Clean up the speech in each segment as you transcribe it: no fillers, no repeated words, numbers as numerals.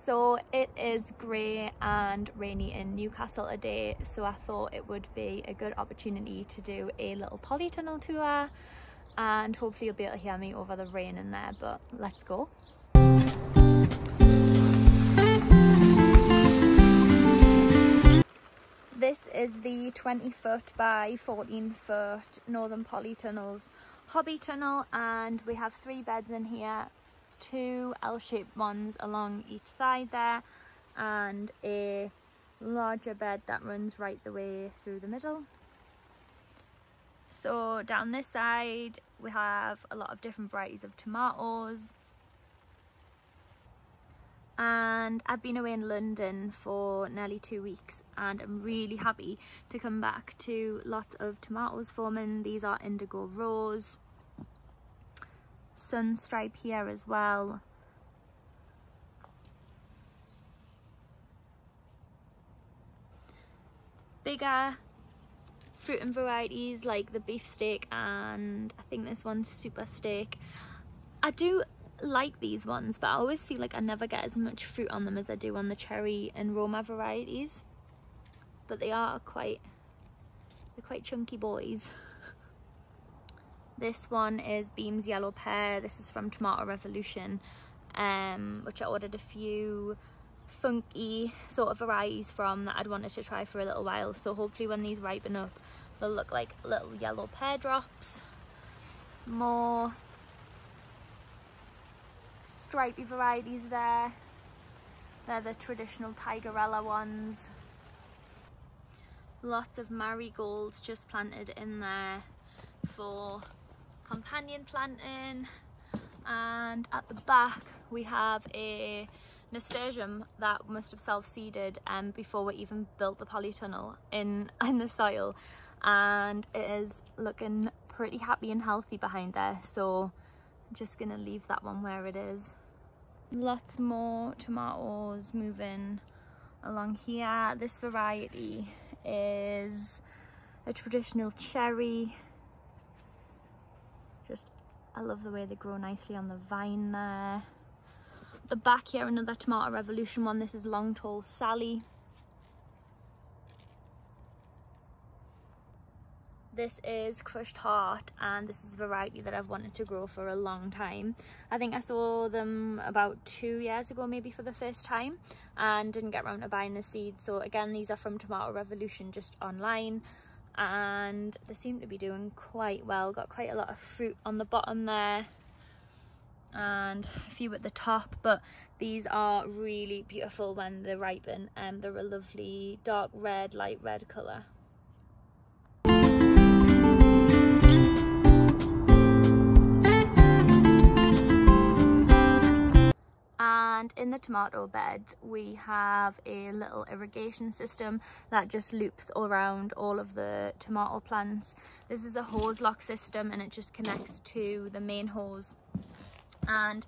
So it is grey and rainy in Newcastle today, so I thought it would be a good opportunity to do a little Polytunnel tour, and hopefully you'll be able to hear me over the rain in there, but let's go. This is the 20-foot by 14-foot Northern Polytunnel's hobby tunnel, and we have 3 beds in here, 2 L-shaped ones along each side there, and a larger bed that runs right the way through the middle. So down this side we have a lot of different varieties of tomatoes, and I've been away in London for nearly 2 weeks and I'm really happy to come back to lots of tomatoes forming. These are indigo rose, sunstripe here as well. Bigger fruit and varieties like the beefsteak, and I think this one's super steak. I do like these ones, but I always feel like I never get as much fruit on them as I do on the cherry and Roma varieties, but they're quite chunky boys. This one is Beam's yellow pear. This is from Tomato Revolution, which I ordered a few funky sort of varieties from that I'd wanted to try for a little while, so hopefully when these ripen up they'll look like little yellow pear drops. More stripy varieties there. They're the traditional Tigerella ones. Lots of marigolds just planted in there for companion planting, and at the back we have a nasturtium that must have self-seeded before we even built the polytunnel in the soil, and it is looking pretty happy and healthy behind there, so I'm just gonna leave that one where it is. Lots more tomatoes moving along here. This variety is a traditional cherry. I love the way they grow nicely on the vine there. At the back here, another Tomato Revolution one. This is Long Tall Sally. This is Crushed Heart, and this is a variety that I've wanted to grow for a long time. I think I saw them about 2 years ago maybe for the first time, and didn't get around to buying the seeds. So again, these are from Tomato Revolution, just online, and they seem to be doing quite well. Got quite a lot of fruit on the bottom there and a few at the top, but these are really beautiful when they ripen, and they're a lovely dark red, light red colour. And in the tomato bed we have a little irrigation system that just loops around all of the tomato plants. This is a hose lock system, and it just connects to the main hose, and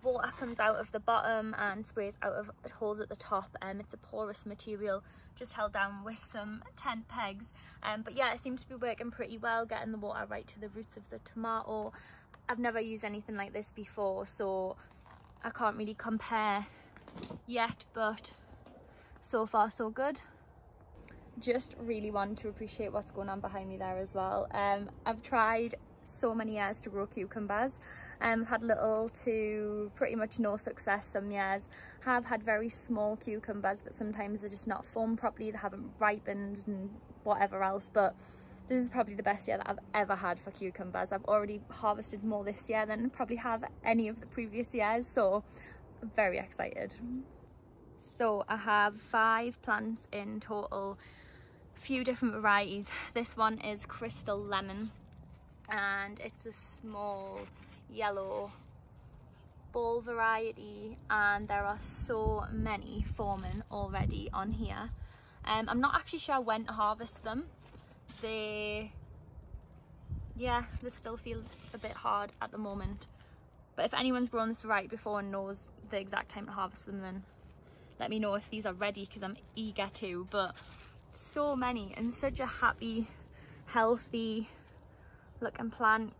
water comes out of the bottom and sprays out of holes at the top. It's a porous material just held down with some tent pegs, but yeah, it seems to be working pretty well, getting the water right to the roots of the tomato. I've never used anything like this before, so I can't really compare yet, but so far so good. Just really want to appreciate what's going on behind me there as well. I've tried so many years to grow cucumbers. Had little to pretty much no success some years. Have had very small cucumbers, but sometimes they're just not formed properly, they haven't ripened and whatever else, but this is probably the best year that I've ever had for cucumbers. I've already harvested more this year than probably have any of the previous years, so I'm very excited. So I have 5 plants in total, a few different varieties. This one is Crystal Lemon, and it's a small yellow ball variety, and there are so many forming already on here. I'm not actually sure when to harvest them. They still feel a bit hard at the moment, but if anyone's grown this variety before and knows the exact time to harvest them, then let me know if these are ready, because I'm eager to. But so many, and such a happy, healthy looking plant.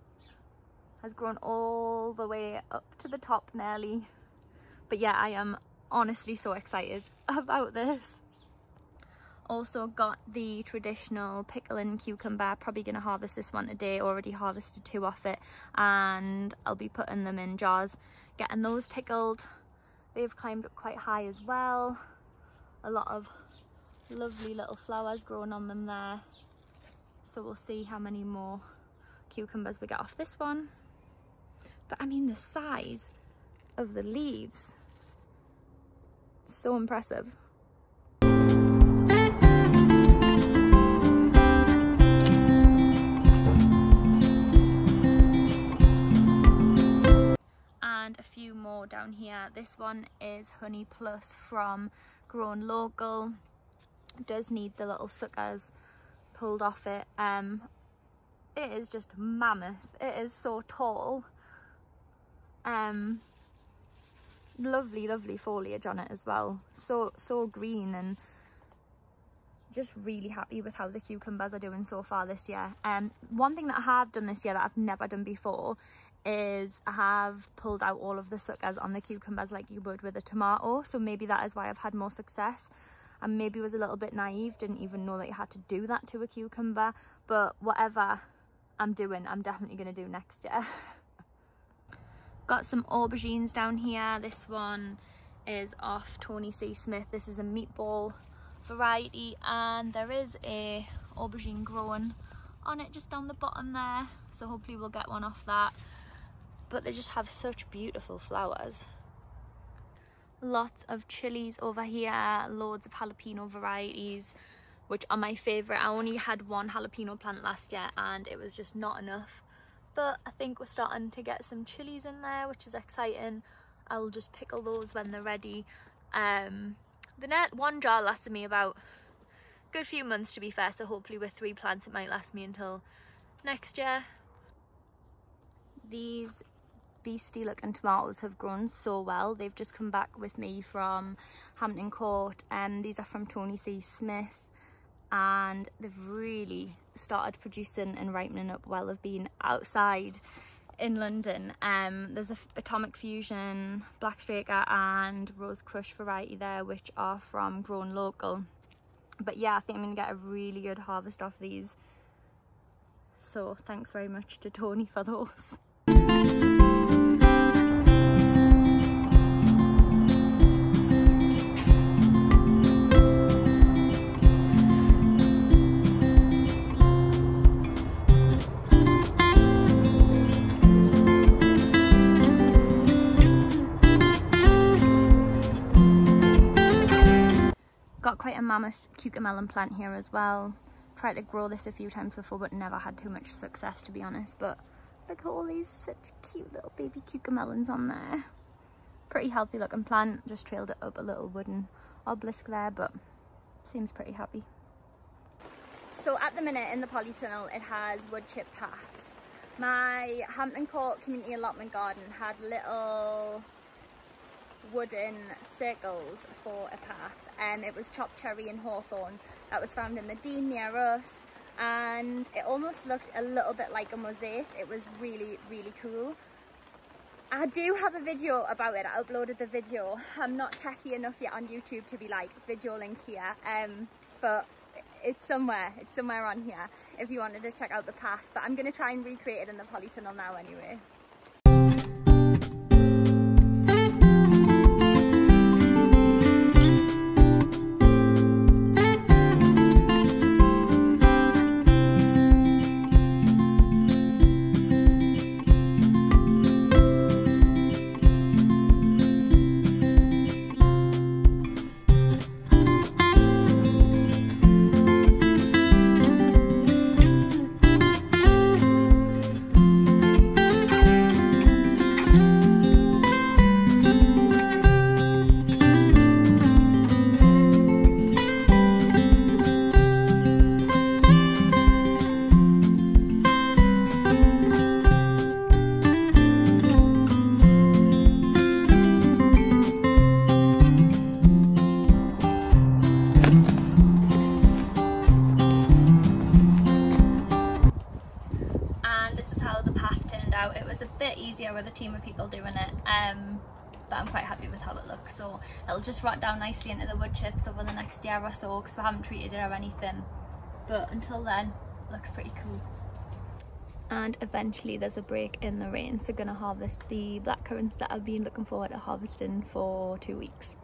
Has grown all the way up to the top nearly, but yeah, I am honestly so excited about this. Also got the traditional pickling cucumber. Probably gonna harvest this one today. Already harvested 2 off it, and I'll be putting them in jars, getting those pickled. They've climbed up quite high as well. A lot of lovely little flowers growing on them there. So we'll see how many more cucumbers we get off this one. But I mean, the size of the leaves, so impressive. And a few more down here. This one is Honey Plus from Grown Local. It does need the little suckers pulled off it. It is just mammoth. It is so tall. Lovely foliage on it as well. So green, and just really happy with how the cucumbers are doing so far this year. One thing that I have done this year that I've never done before is I have pulled out all of the suckers on the cucumbers like you would with a tomato. So maybe that is why I've had more success, and maybe was a little bit naive, didn't even know that you had to do that to a cucumber. But whatever I'm doing, I'm definitely going to do next year. Got some aubergines down here. This one is off Tony C. Smith. This is a meatball variety, and there is a aubergine growing on it just down the bottom there, so hopefully we'll get one off that. But they just have such beautiful flowers. Lots of chilies over here, loads of jalapeno varieties, which are my favourite. I only had 1 jalapeno plant last year and it was just not enough. But I think we're starting to get some chilies in there, which is exciting. I will just pickle those when they're ready. The 1 jar lasted me about a good few months, to be fair, so hopefully with 3 plants it might last me until next year. These beastie looking tomatoes have grown so well. They've just come back with me from Hampton Court, and these are from Tony C. Smith, and they've really started producing and ripening up well. They've been outside in London. There's a Atomic Fusion, Black Straker and Rose Crush variety there, which are from Grown Local. But yeah, I think I'm gonna get a really good harvest off these, so thanks very much to Tony for those. Got quite a mammoth cucamelon plant here as well. Tried to grow this a few times before but never had too much success, to be honest. But look at all these such cute little baby cucamelons on there. Pretty healthy looking plant. Just trailed it up a little wooden obelisk there, but seems pretty happy. So at the minute in the Polytunnel it has wood chip paths. My Hampton Court community allotment garden had little wooden circles for a path, and it was chopped cherry and hawthorn that was found in the Dean near us, and it almost looked a little bit like a mosaic. It was really cool. I do have a video about it. I uploaded the video. I'm not techie enough yet on YouTube to be like video link here, but it's somewhere on here if you wanted to check out the path. But I'm going to try and recreate it in the Polytunnel now anyway. It was a bit easier with a team of people doing it. but I'm quite happy with how it looks. So it'll just rot down nicely into the wood chips over the next year or so, because we haven't treated it or anything. But until then, it looks pretty cool. And eventually there's a break in the rain, so gonna harvest the blackcurrants that I've been looking forward to harvesting for 2 weeks.